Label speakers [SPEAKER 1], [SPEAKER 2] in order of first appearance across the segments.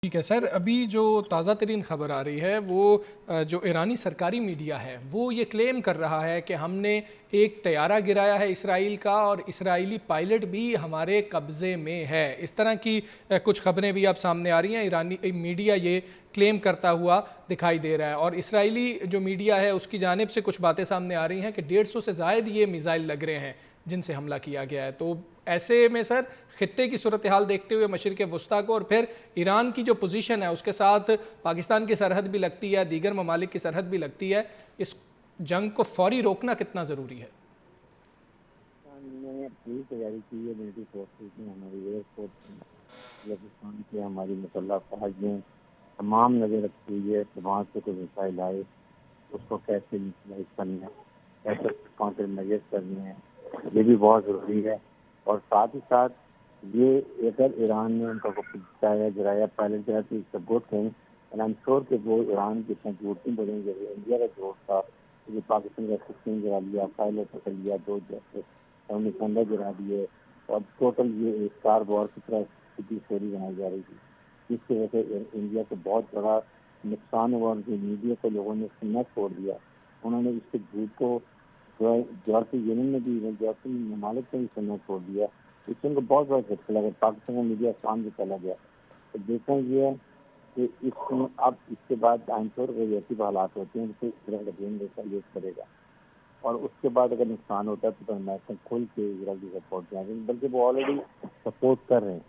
[SPEAKER 1] ठीक है सर। अभी जो ताज़ा तरीन खबर आ रही है वो जो ईरानी सरकारी मीडिया है वो ये क्लेम कर रहा है कि हमने एक तैयारा गिराया है इसराइल का और इसराइली पायलट भी हमारे कब्ज़े में है। इस तरह की कुछ खबरें भी अब सामने आ रही हैं। ईरानी मीडिया ये क्लेम करता हुआ दिखाई दे रहा है और इसराइली जो मीडिया है उसकी जानिब से कुछ बातें सामने आ रही हैं कि 150 से ज़ायद ये मिज़ाइल लग रहे हैं जिनसे हमला किया गया है। तो ऐसे में सर खित्ते की सूरत हाल देखते हुए मशरिक़ वस्ता को और फिर ईरान की जो पोजीशन है उसके साथ पाकिस्तान की सरहद भी लगती है, दीगर ममालिक की सरहद भी लगती है, इस जंग को फौरी रोकना कितना ज़रूरी है?
[SPEAKER 2] ने पूरी तैयारी की है। मिलिट्री फोर्सेज ने, हमारी एयरफोर्स ने, पाकिस्तान के हमारी मुसल्ह अफवाज ने तमाम नज़र रखी हुई है कि वहाँ से कोई मिसाइल आए उसको कैसे न्यूट्रलाइज करना है, कैसे काउंटर मेजर्स करने हैं, ये भी बहुत ज़रूरी है। और साथ ही साथ ये अगर ईरान ने उनका गिराया गिराया पायलट गिराया तो इसका good thing and I am sure कि वो ईरान के इतना झूठ नहीं बोलेंगे। इंडिया का झूठ था कि जो पाकिस्तान का 16 गिरा लिया, पायलट पकड़ लिया, दो जैसे हमने कंधा गिरा दिए और टोटल ये स्टार वॉर की तरह की स्टोरी बनाई जा रही थी, जिसकी वजह से इंडिया को बहुत बड़ा नुकसान हुआ। उनकी मीडिया को लोगों ने सुनना छोड़ दिया। उन्होंने इसके झूठ को यूरोपीय यूनियन ने भी, यूरोपीय ममालिक ने भी सुनना छोड़ दिया। इससे उनको बहुत बड़ा झटका लगा। पाकिस्तान का मीडिया आसाम से चला गया। तो देखना ये है कि इसमें अब इसके बाद आमतौर पर ऐसी हालात होते हैं तो इस तरह का ड्रोन जैसा यूज करेगा और उसके बाद अगर नुकसान होता है तो नेशनल खुल के इसराइल की सपोर्ट करें, बल्कि वो ऑलरेडी सपोर्ट कर रहे हैं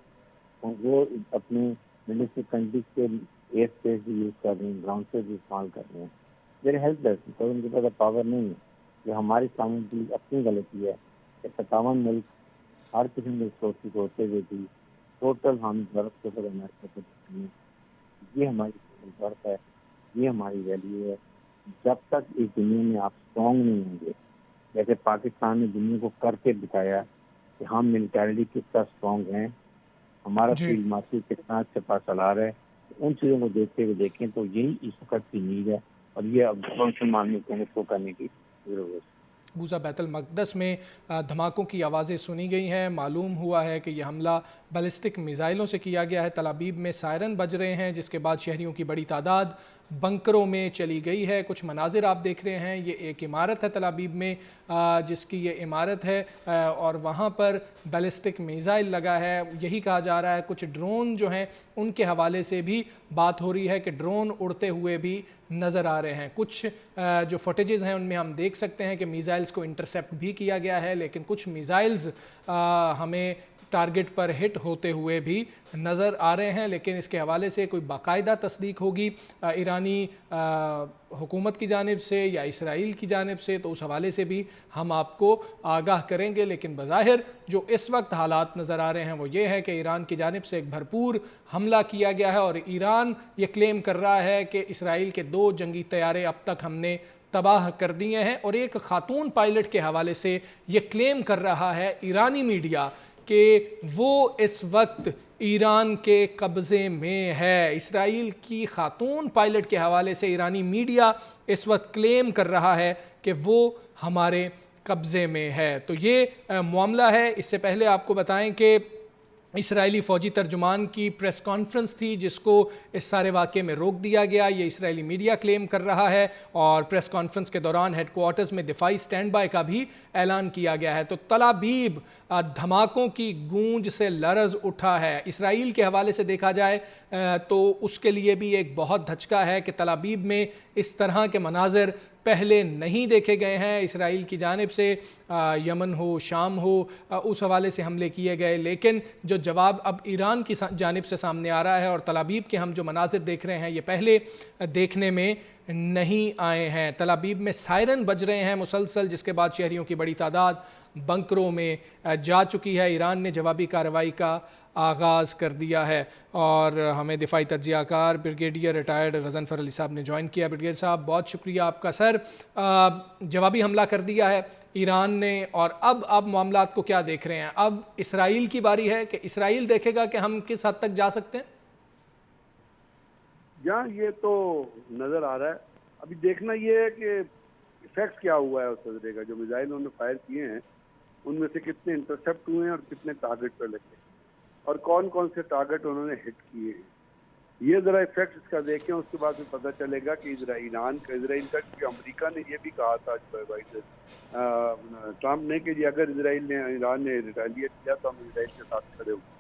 [SPEAKER 2] और वो अपने मिलिट्री कंट्रीज के एयर स्पेस भी यूज कर रहे हैं, ग्राउंड स्पेस भी इस्तेमाल कर रहे हैं। वेरी हेल्पलेस बिकॉज उनके पास पावर नहीं है। जो हमारी सामने की अपनी गलती है कि 57 मुल्क हर किस्म के रिसोर्सेज होते हुए भी टोटल हम बर्फ के ऊपर अमेरिका को देखते हैं। ये हमारी बर्फ है, ये हमारी वैल्यू है। जब तक इस दुनिया में आप स्ट्रॉन्ग नहीं होंगे, जैसे पाकिस्तान ने दुनिया को करके दिखाया कि हम मिलिटरिटी कितना स्ट्रॉन्ग हैं, हमारा
[SPEAKER 1] जी।
[SPEAKER 2] फील्ड मार्शल कितना अच्छा पासलार है, उन चीज़ों को देखते हुए देखें तो यही इस वक्त की नीड है और ये अब मुसलमान मुल्कों को करने की जरूरत है।
[SPEAKER 1] गूजा बैतुल मक़दस में धमाकों की आवाज़ें सुनी गई हैं। मालूम हुआ है कि यह हमला बैलिस्टिक मिज़ाइलों से किया गया है। तल अबीब में सायरन बज रहे हैं जिसके बाद शहरियों की बड़ी तादाद बंकरों में चली गई है। कुछ मनाजिर आप देख रहे हैं, ये एक इमारत है तल अबीब में, जिसकी ये इमारत है और वहाँ पर बैलिस्टिक मिज़ाइल लगा है। यही कहा जा रहा है कुछ ड्रोन जो हैं उनके हवाले से भी बात हो रही है कि ड्रोन उड़ते हुए भी नज़र आ रहे हैं। कुछ जो फुटेजेस हैं उनमें हम देख सकते हैं कि मिज़ाइल्स को इंटरसेप्ट भी किया गया है, लेकिन कुछ मिज़ाइल्स हमें टारगेट पर हिट होते हुए भी नज़र आ रहे हैं। लेकिन इसके हवाले से कोई बाकायदा तस्दीक होगी ईरानी हुकूमत की जानिब से या इसराइल की जानिब से तो उस हवाले से भी हम आपको आगाह करेंगे। लेकिन बज़ाहिर जो इस वक्त हालात नज़र आ रहे हैं वो ये है कि ईरान की जानिब से एक भरपूर हमला किया गया है और ईरान ये क्लेम कर रहा है कि इसराइल के 2 जंगी तैयारे अब तक हमने तबाह कर दिए हैं। और एक खातून पायलट के हवाले से ये क्लेम कर रहा है ईरानी मीडिया कि वो इस वक्त ईरान के कब्ज़े में है। इसराइल की खातून पायलट के हवाले से ईरानी मीडिया इस वक्त क्लेम कर रहा है कि वो हमारे कब्ज़े में है। तो ये मामला है। इससे पहले आपको बताएं कि इसराइली फ़ौजी तर्जुमान की प्रेस कॉन्फ्रेंस थी जिसको इस सारे वाक़े में रोक दिया गया, ये इसराइली मीडिया क्लेम कर रहा है। और प्रेस कॉन्फ्रेंस के दौरान हेडक्वार्टर्स में दिफाई स्टैंड बाय का भी ऐलान किया गया है। तो तल अबीब धमाकों की गूंज से लरज़ उठा है। इसराइल के हवाले से देखा जाए तो उसके लिए भी एक बहुत धचका है कि तल अबीब में इस तरह के मनाजिर पहले नहीं देखे गए हैं। इसराइल की जानिब से यमन हो, शाम हो, उस हवाले से हमले किए गए, लेकिन जो जवाब अब ईरान की जानिब से सामने आ रहा है और तल अबीब के हम जो मनाजिर देख रहे हैं ये पहले देखने में नहीं आए हैं। तल अबीब में सायरन बज रहे हैं मुसलसल, जिसके बाद शहरियों की बड़ी तादाद बंकरों में जा चुकी है। ईरान ने जवाबी कार्रवाई का आगाज़ कर दिया है और हमें दिफाई तज्ज़ियाकार ब्रिगेडियर रिटायर्ड गज़नफ़र अली साहब ने ज्वाइन किया। ब्रिगेडियर साहब बहुत शुक्रिया आपका। सर, जवाबी हमला कर दिया है ईरान ने और अब आप मामलात को क्या देख रहे हैं? अब इसराइल की बारी है कि इसराइल देखेगा कि हम किस हद तक जा सकते हैं।
[SPEAKER 3] जहाँ ये तो नजर आ रहा है। अभी देखना ये है कि इफेक्ट क्या हुआ है उस नजरे का। जो मिसाइल उन्होंने फायर किए हैं उनमें से कितने इंटरसेप्ट हुए हैं और कितने टारगेट पर लगे और कौन कौन से टारगेट उन्होंने हिट किए हैं। ये ज़रा इफेक्ट इसका देखें, उसके बाद फिर पता चलेगा कि ईरान का, इसराइल का, क्योंकि अमेरिका ने ये भी कहा था ट्रम्प ने कि अगर ईरान ने रिटेलिएट किया तो हम इसराइल के साथ खड़े होंगे।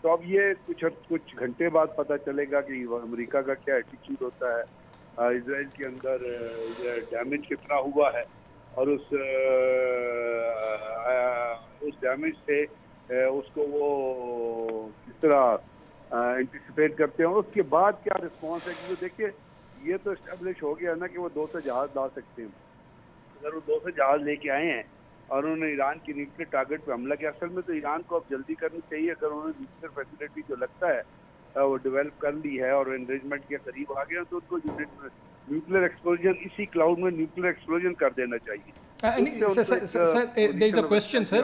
[SPEAKER 3] तो अब ये कुछ घंटे बाद पता चलेगा कि अमेरिका का क्या एटीट्यूड होता है, इसराइल के अंदर डैमेज कितना हुआ है, और उस डैमेज से उसको वो किस तरह एंटिसिपेट करते हैं, उसके बाद क्या रिस्पॉन्स है। क्योंकि देखिए ये तो इस्टेब्लिश हो गया ना कि वो 2 से जहाज ला सकते हैं। अगर वो 2 से जहाज लेके आए हैं और उन्होंने ईरान की न्यूक्लियर टारगेट पे हमला किया, असल में तो ईरान को अब जल्दी करनी चाहिए। अगर उन्होंने न्यूक्लियर फैसिलिटी जो लगता है वो डेवलप कर ली है और एनरिचमेंट के करीब आ गया, तो उनको न्यूक्लियर एक्सप्लोजन, इसी क्लाउड में न्यूक्लियर एक्सप्लोजन कर देना चाहिए।
[SPEAKER 1] There is a question sir,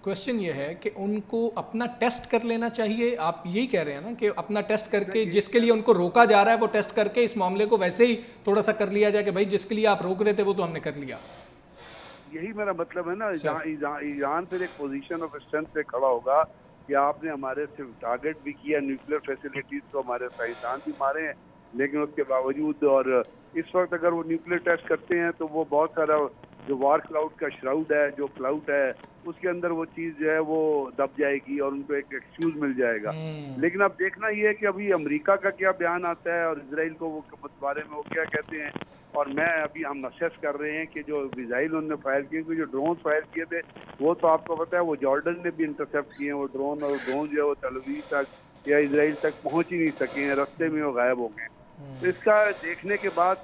[SPEAKER 1] question ये है कि उनको अपना टेस्ट कर लेना चाहिए। आप यही कह रहे हैं ना कि अपना टेस्ट करके, जिसके लिए उनको रोका जा रहा है वो टेस्ट करके इस मामले को वैसे ही थोड़ा सा कर लिया जाए कि भाई जिसके लिए आप रोक रहे थे वो तो हमने कर लिया।
[SPEAKER 3] यही मेरा मतलब है ना, ईरान फिर एक पोजीशन ऑफ स्ट्रेंथ पे खड़ा होगा कि आपने हमारे सिर्फ टारगेट भी किया, न्यूक्लियर फैसिलिटीज को हमारे साइंसदान भी मारे हैं, लेकिन उसके बावजूद, और इस वक्त अगर वो न्यूक्लियर टेस्ट करते हैं तो वो बहुत सारा जो वार क्लाउड का श्राउड है, जो क्लाउड है, उसके अंदर वो चीज़ जो है वो दब जाएगी और उनको एक एक्सक्यूज मिल जाएगा। लेकिन अब देखना ये है कि अभी अमेरिका का क्या बयान आता है और इसराइल को वो बारे में वो क्या कहते हैं। और मैं अभी हम असेस कर रहे हैं कि जो मिसाइल उन्होंने फायर किए, जो ड्रोन फायर किए थे, वो तो आपको पता है वो जॉर्डन ने भी इंटरसेप्ट किए हैं वो ड्रोन, और ड्रोन जो है वो तेल अवीव तक या इसराइल तक पहुंच ही नहीं सके हैं, रास्ते में वो गायब हो गए। तो इसका देखने के बाद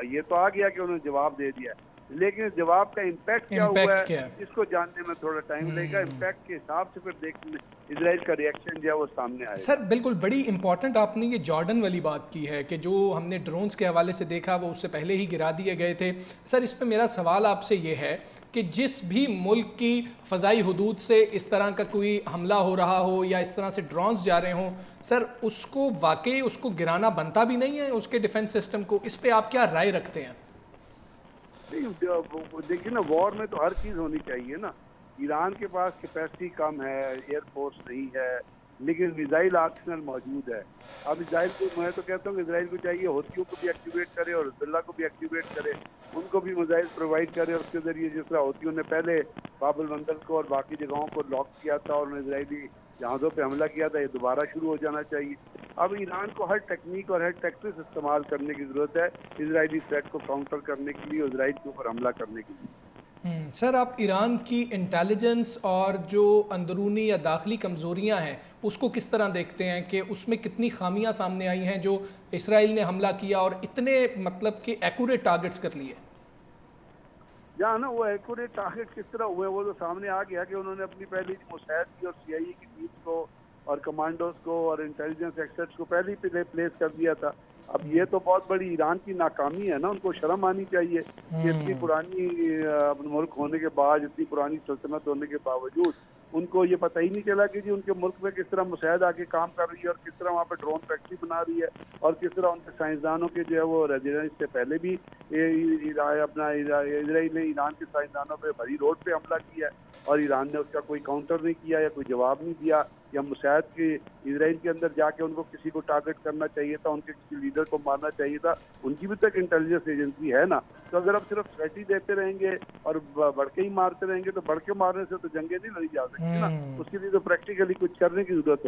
[SPEAKER 3] ये तो आ गया कि उन्होंने जवाब दे दिया, लेकिन जवाब का इम्पैक्ट क्या हुआ है इसको जानने में थोड़ा टाइम लगेगा। इम्पैक्ट के हिसाब से फिर देखने इजराइल का रिएक्शन जो है वो सामने आएगा।
[SPEAKER 1] सर बिल्कुल, बड़ी इंपॉर्टेंट आपने ये जॉर्डन वाली बात की है कि जो हमने ड्रोन्स के हवाले से देखा वो उससे पहले ही गिरा दिए गए थे। सर इस पे मेरा सवाल आपसे ये है कि जिस भी मुल्क की फ़ज़ाई हुदूद से इस तरह का कोई हमला हो रहा हो या इस तरह से ड्रोन्स जा रहे हों, सर उसको वाकई उसको गिराना बनता भी नहीं है, उसके डिफेंस सिस्टम को। इस पर आप क्या राय रखते हैं?
[SPEAKER 3] देखिए ना, वॉर में तो हर चीज़ होनी चाहिए ना। ईरान के पास कैपेसिटी कम है, एयरफोर्स नहीं है, लेकिन मिसाइल आर्सेनल मौजूद है। अब इसराइल को, मैं तो कहता हूँ कि इसराइल को चाहिए हौथियों को भी एक्टिवेट करे और हिज़्बुल्लाह को भी एक्टिवेट करे, उनको भी मिसाइल प्रोवाइड करे, और उसके ज़रिए जिस तरह हौथियों ने पहले बाबुल मंदल को और बाकी जगहों को लॉक किया था और इसराइली जहाज़ों पे हमला किया था, ये दोबारा शुरू हो जाना चाहिए। अब ईरान को हर टेक्निक और हर टैक्टिक्स इस्तेमाल करने की ज़रूरत है इसराइली थ्रेट को काउंटर करने के लिए, इसराइल के ऊपर हमला करने के लिए।
[SPEAKER 1] सर आप ईरान की इंटेलिजेंस और जो अंदरूनी या दाखिली कमज़ोरियां हैं उसको किस तरह देखते हैं कि उसमें कितनी खामियां सामने आई हैं जो इसराइल ने हमला किया और इतने मतलब कि एक्यूरेट टारगेट्स कर लिए?
[SPEAKER 3] जहाँ ना वो एक्यूरेट टारगेट किस तरह हुए वो तो सामने आ गया कि उन्होंने अपनी पहली मुस्तैद की और CIA की टीम को और कमांडोज को और इंटेलिजेंस एक्सपर्ट्स को पहले ही प्लेस कर दिया था। अब ये तो बहुत बड़ी ईरान की नाकामी है ना, उनको शर्म आनी चाहिए कि इतनी पुरानी अपने मुल्क होने के बाद, इतनी पुरानी सल्तनत होने के बावजूद उनको ये पता ही नहीं चला कि जी उनके मुल्क में किस तरह मुस्तैद आके काम कर रही है और किस तरह वहाँ पे ड्रोन फैक्ट्री बना रही है और किस तरह उनके साइंसदानों के जो है वो रेजिडेंस से पहले भी अपना इसराइल ने ईरान के साइंसदानों पे भरी रोड पे हमला किया है और ईरान ने उसका कोई काउंटर नहीं किया या कोई जवाब नहीं दिया, या मुस्तैद के इसराइल के अंदर जाके उनको किसी को टारगेट करना चाहिए था, उनके किसी लीडर को मारना चाहिए था। उनकी भी तक इंटेलिजेंस एजेंसी है ना। तो अगर आप सिर्फ थ्रेट ही देते रहेंगे और बढ़ के ही मारते रहेंगे तो बढ़ के मारने से तो जंगे नहीं लड़ी जा सकती ना, उसके लिए तो प्रैक्टिकली कुछ करने की जरूरत है।